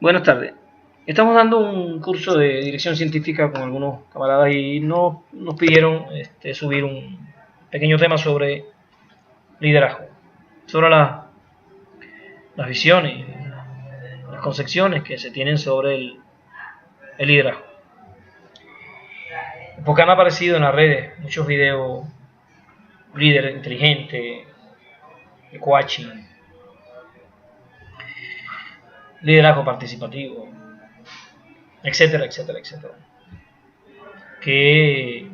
Buenas tardes. Estamos dando un curso de dirección científica con algunos camaradas y nos pidieron subir un pequeño tema sobre liderazgo, sobre las visiones, las concepciones que se tienen sobre el liderazgo. Porque han aparecido en las redes muchos videos, líder inteligente, coaching, liderazgo participativo, etcétera, etcétera, etcétera, que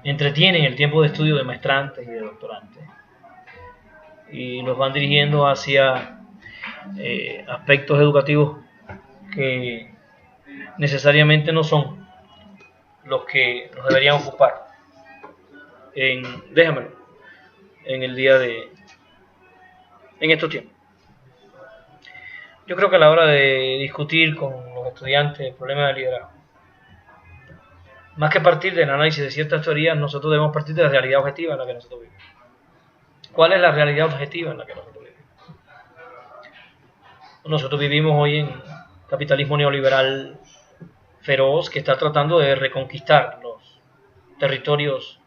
entretienen el tiempo de estudio de maestrantes y de doctorantes y los van dirigiendo hacia aspectos educativos que necesariamente no son los que nos deberían ocupar en estos tiempos. Yo creo que a la hora de discutir con los estudiantes el problema del liderazgo, más que partir del análisis de ciertas teorías, nosotros debemos partir de la realidad objetiva en la que nosotros vivimos. ¿Cuál es la realidad objetiva en la que nosotros vivimos? Nosotros vivimos hoy en capitalismo neoliberal feroz que está tratando de reconquistar los territorios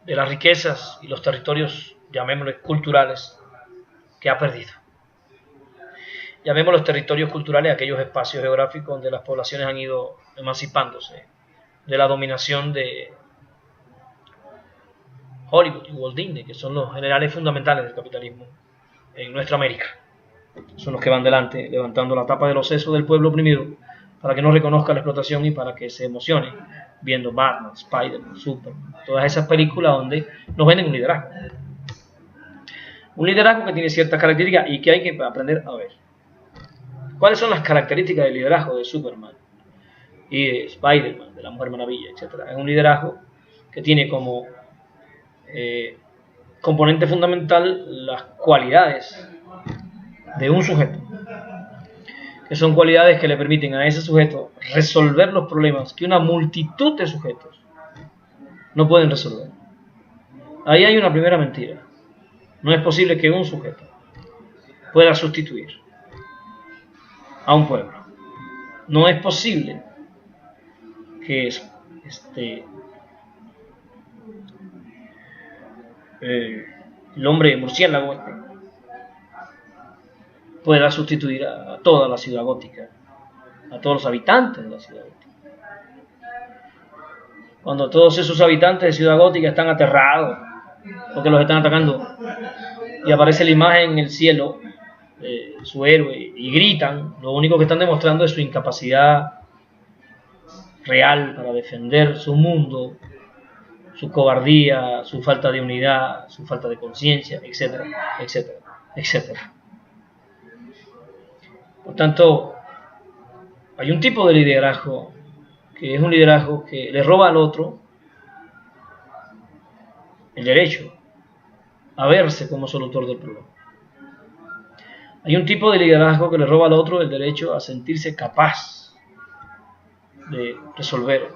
de las riquezas y los territorios, llamémosles, culturales que ha perdido. Llamemos los territorios culturales aquellos espacios geográficos donde las poblaciones han ido emancipándose de la dominación de Hollywood y Walt Disney, que son los generales fundamentales del capitalismo en nuestra América. Son los que van delante, levantando la tapa de los sesos del pueblo oprimido para que no reconozca la explotación y para que se emocione viendo Batman, Spider-Man, Superman, todas esas películas donde nos venden un liderazgo. Un liderazgo que tiene ciertas características y que hay que aprender a ver. ¿Cuáles son las características del liderazgo de Superman y de Spider-Man, de la Mujer Maravilla, etcétera? Es un liderazgo que tiene como componente fundamental las cualidades de un sujeto, que son cualidades que le permiten a ese sujeto resolver los problemas que una multitud de sujetos no pueden resolver. Ahí hay una primera mentira. No es posible que un sujeto pueda sustituir a un pueblo. No es posible que el hombre murciélago pueda sustituir a toda la ciudad gótica, a todos los habitantes de la ciudad gótica. Cuando todos esos habitantes de ciudad gótica están aterrados porque los están atacando y aparece la imagen en el cielo de su héroe y gritan, lo único que están demostrando es su incapacidad real para defender su mundo, su cobardía, su falta de unidad, su falta de conciencia, etcétera, etcétera, etcétera. Por tanto, hay un tipo de liderazgo que es un liderazgo que le roba al otro el derecho a verse como solutor del problema. Hay un tipo de liderazgo que le roba al otro el derecho a sentirse capaz de resolver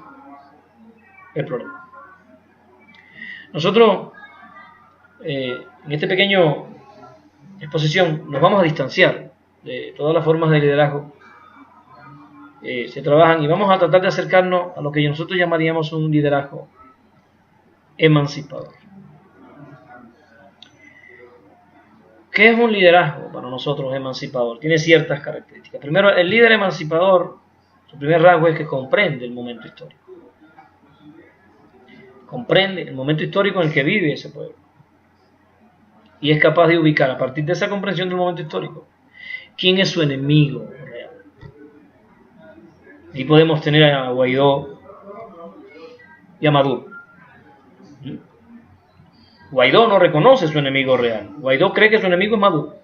el problema. Nosotros, en esta pequeña exposición, nos vamos a distanciar de todas las formas de liderazgo que se trabajan y vamos a tratar de acercarnos a lo que nosotros llamaríamos un liderazgo emancipador. ¿Qué es un liderazgo para nosotros emancipador? Tiene ciertas características. Primero, el líder emancipador, su primer rasgo es que comprende el momento histórico. Comprende el momento histórico en el que vive ese pueblo. Y es capaz de ubicar, a partir de esa comprensión del momento histórico, quién es su enemigo real. Ahí podemos tener a Guaidó y a Maduro. Guaidó no reconoce su enemigo real. Guaidó cree que su enemigo es Maduro.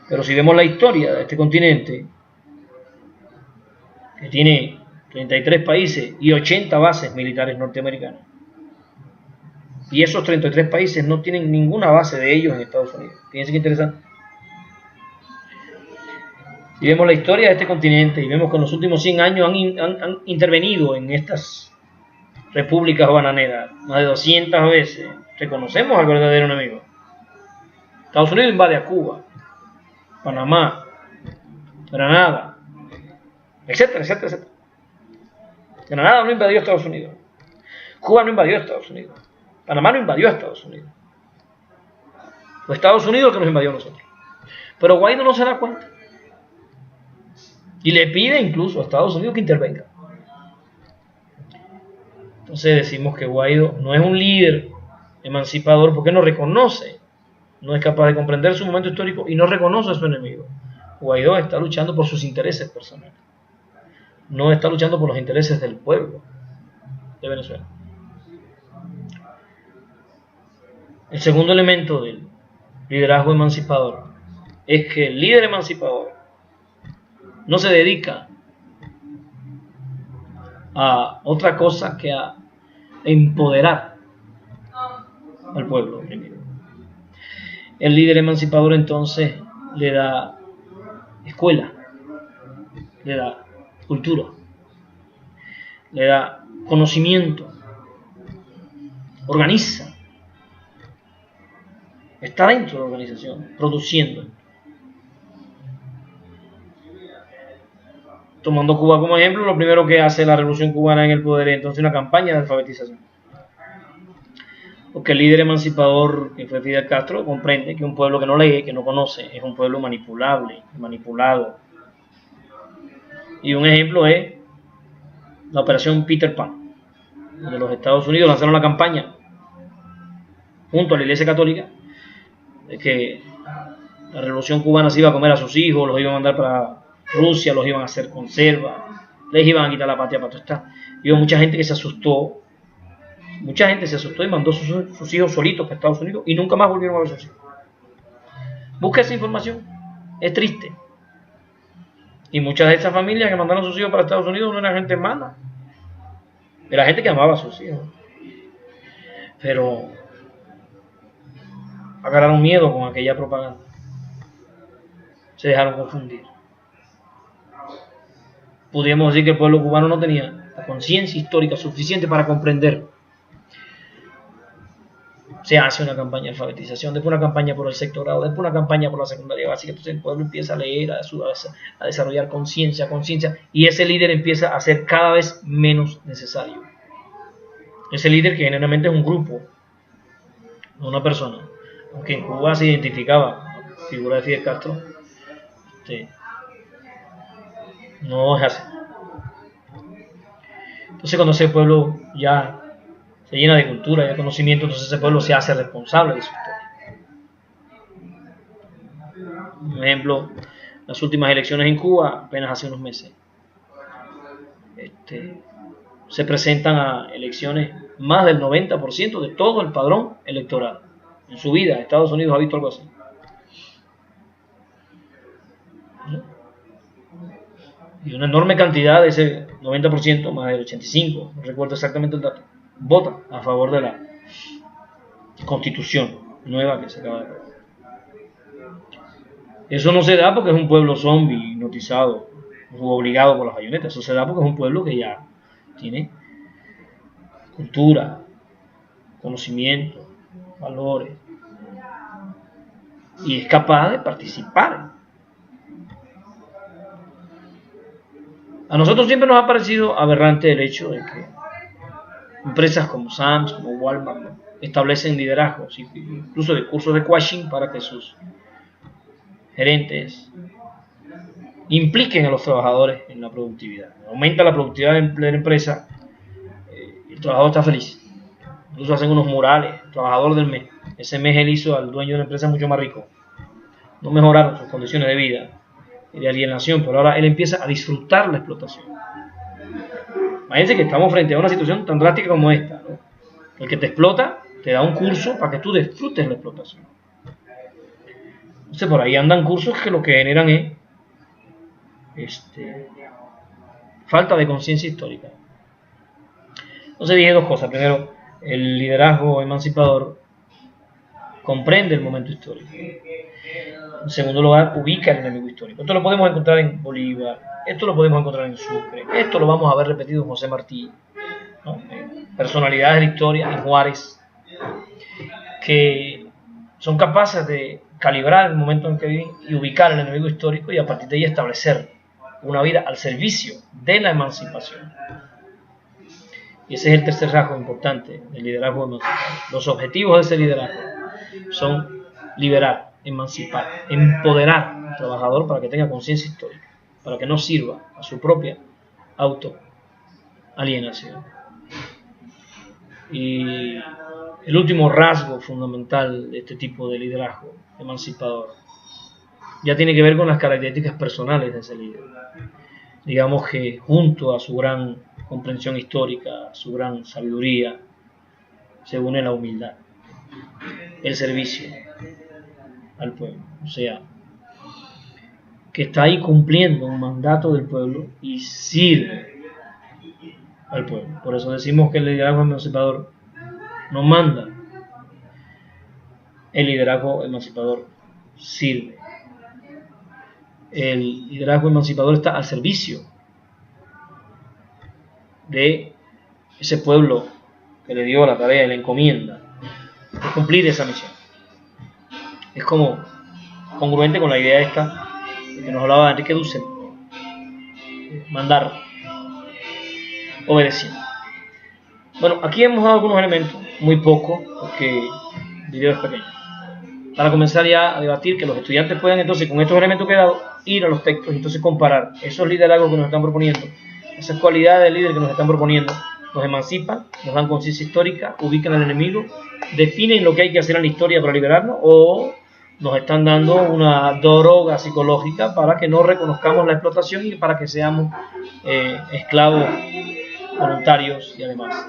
Pero si vemos la historia de este continente, que tiene 33 países y 80 bases militares norteamericanas, y esos 33 países no tienen ninguna base de ellos en Estados Unidos. Fíjense qué interesante. Si vemos la historia de este continente y vemos que en los últimos 100 años han intervenido en estas repúblicas bananeras más de 200 veces, reconocemos al verdadero enemigo. Estados Unidos invade a Cuba, Panamá, Granada, etcétera, etcétera, etcétera. Granada no invadió a Estados Unidos. Cuba no invadió a Estados Unidos. Panamá no invadió a Estados Unidos. Fue Estados Unidos el que nos invadió a nosotros. Pero Guaidó no se da cuenta. Y le pide incluso a Estados Unidos que intervenga. Entonces decimos que Guaidó no es un líder emancipador porque no reconoce, no es capaz de comprender su momento histórico y no reconoce a su enemigo. Guaidó está luchando por sus intereses personales. No está luchando por los intereses del pueblo de Venezuela. El segundo elemento del liderazgo emancipador es que el líder emancipador no se dedica a otra cosa que a empoderar al pueblo oprimido. El líder emancipador entonces le da escuela, le da cultura, le da conocimiento, organiza, está dentro de la organización, produciendo. Tomando Cuba como ejemplo, lo primero que hace la revolución cubana en el poder es entonces una campaña de alfabetización. Porque el líder emancipador, que fue Fidel Castro, comprende que un pueblo que no lee, que no conoce, es un pueblo manipulable, manipulado. Y un ejemplo es la operación Peter Pan, donde los Estados Unidos lanzaron la campaña junto a la Iglesia Católica de que la revolución cubana se iba a comer a sus hijos, los iban a mandar para Rusia, los iban a hacer conserva, les iban a quitar la patria para todo esto. Y hubo mucha gente que se asustó, y mandó sus hijos solitos para Estados Unidos y nunca más volvieron a ver a sus hijos. Busca esa información, es triste. Y muchas de esas familias que mandaron a sus hijos para Estados Unidos no eran gente mala, era gente que amaba a sus hijos, pero agarraron miedo con aquella propaganda, se dejaron confundir. Podríamos decir que el pueblo cubano no tenía la conciencia histórica suficiente para comprender. Se hace una campaña de alfabetización, después una campaña por el sexto grado, después una campaña por la secundaria básica. Entonces el pueblo empieza a leer, a desarrollar conciencia, y ese líder empieza a ser cada vez menos necesario. Ese líder que generalmente es un grupo, no una persona. Aunque en Cuba se identificaba la figura de Fidel Castro, no es así. Entonces cuando ese pueblo ya se llena de cultura y de conocimiento, entonces ese pueblo se hace responsable de su historia. Un ejemplo, las últimas elecciones en Cuba, apenas hace unos meses, se presentan a elecciones más del 90% de todo el padrón electoral. En su vida, Estados Unidos ha visto algo así. Y una enorme cantidad de ese 90%, más del 85%, no recuerdo exactamente el dato, vota a favor de la constitución nueva que se acaba de crear. Eso no se da porque es un pueblo zombie, hipnotizado, obligado por las bayonetas. Eso se da porque es un pueblo que ya tiene cultura, conocimiento, valores, y es capaz de participar. A nosotros siempre nos ha parecido aberrante el hecho de que empresas como Sam's, como Walmart, establecen liderazgos, incluso de cursos de coaching para que sus gerentes impliquen a los trabajadores en la productividad. Aumenta la productividad de la empresa y el trabajador está feliz. Incluso hacen unos murales, trabajador del mes. Ese mes él hizo al dueño de la empresa mucho más rico. No mejoraron sus condiciones de vida y de alienación, pero ahora él empieza a disfrutar la explotación. Imagínense que estamos frente a una situación tan drástica como esta, ¿no? El que te explota te da un curso para que tú disfrutes la explotación. Entonces por ahí andan cursos que lo que generan es falta de conciencia histórica. Entonces dije dos cosas. Primero, el liderazgo emancipador comprende el momento histórico. En segundo lugar, ubica el enemigo histórico. Esto lo podemos encontrar en Bolívar, esto lo podemos encontrar en Sucre, esto lo vamos a ver repetido en José Martí, ¿no? Personalidades de la historia, en Juárez, que son capaces de calibrar el momento en que viven y ubicar el enemigo histórico y a partir de ahí establecer una vida al servicio de la emancipación. Y ese es el tercer rasgo importante del liderazgo emancipador. Los objetivos de ese liderazgo son liberar, emancipar, empoderar al trabajador para que tenga conciencia histórica, para que no sirva a su propia autoalienación. Y el último rasgo fundamental de este tipo de liderazgo emancipador ya tiene que ver con las características personales de ese líder. Digamos que junto a su gran comprensión histórica, su gran sabiduría, se une la humildad, el servicio al pueblo. O sea, que está ahí cumpliendo un mandato del pueblo y sirve al pueblo. Por eso decimos que el liderazgo emancipador no manda, el liderazgo emancipador sirve. El liderazgo emancipador está al servicio de ese pueblo que le dio la tarea y la encomienda de cumplir esa misión. Es como congruente con la idea esta que nos hablaba Enrique Dussel, mandar obedeciendo. Bueno, aquí hemos dado algunos elementos, muy poco, porque el video es pequeño, para comenzar ya a debatir, que los estudiantes puedan entonces, con estos elementos que he dado, ir a los textos y entonces comparar esos liderazgos que nos están proponiendo, esas cualidades del líder que nos están proponiendo, nos emancipan, nos dan conciencia histórica, ubican al enemigo, definen lo que hay que hacer en la historia para liberarnos, o nos están dando una droga psicológica para que no reconozcamos la explotación y para que seamos esclavos voluntarios y además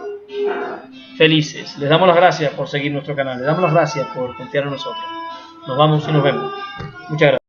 felices. Les damos las gracias por seguir nuestro canal, les damos las gracias por confiar en nosotros. Nos vamos y nos vemos. Muchas gracias.